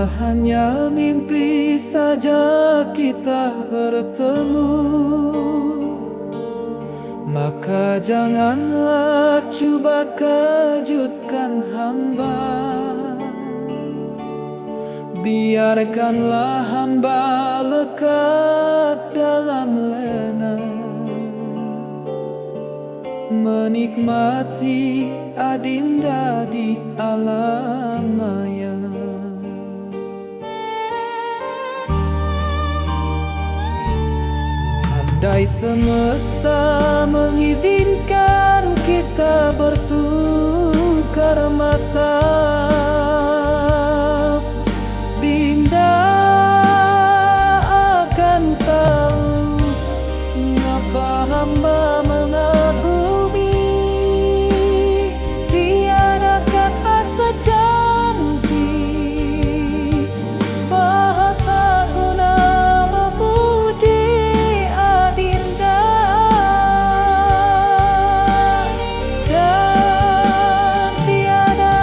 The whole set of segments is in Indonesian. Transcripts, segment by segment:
Jika hanya mimpi saja kita bertemu, maka janganlah coba kejutkan hamba. Biarkanlah hamba lekat dalam lena, menikmati adinda di alam maya. Andai semesta mengizinkan kita bertukar mata, Dinda akan tahu mengapa hamba mengagumi. Tiada kata secantik bahasa guna memuji adinda, dan tiada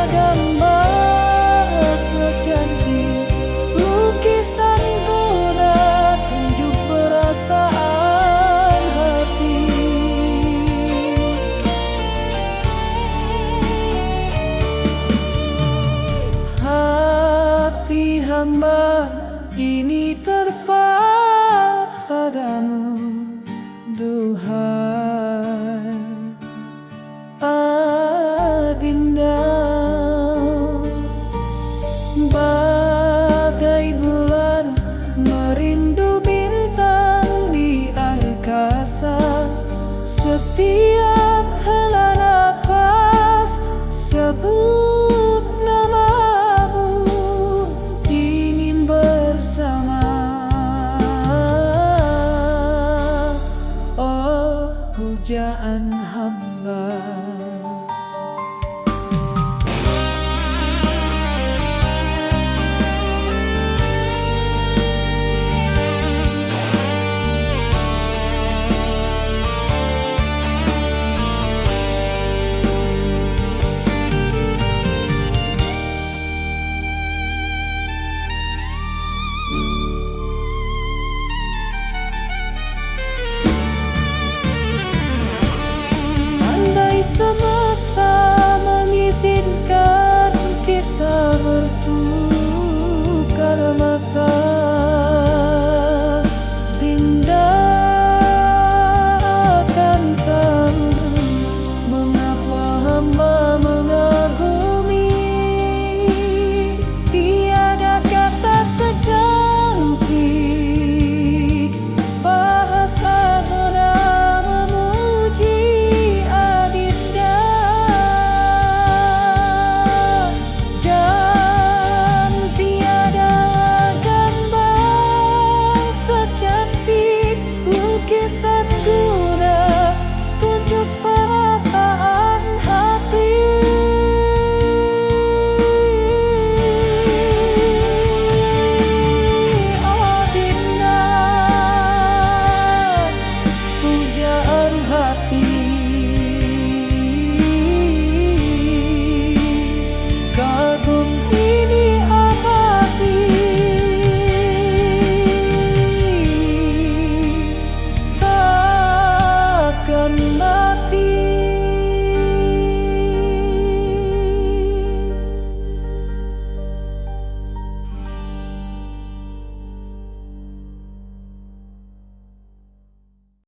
gambar secantik lukisan guna tunjuk perasaan hati. Hati hamba ini terpadamu, duhai adinda. Bagai bulan merindu bintang di angkasa, setiap hela nafas sebut namamu, ingin bersama. Oh pujaan hamba.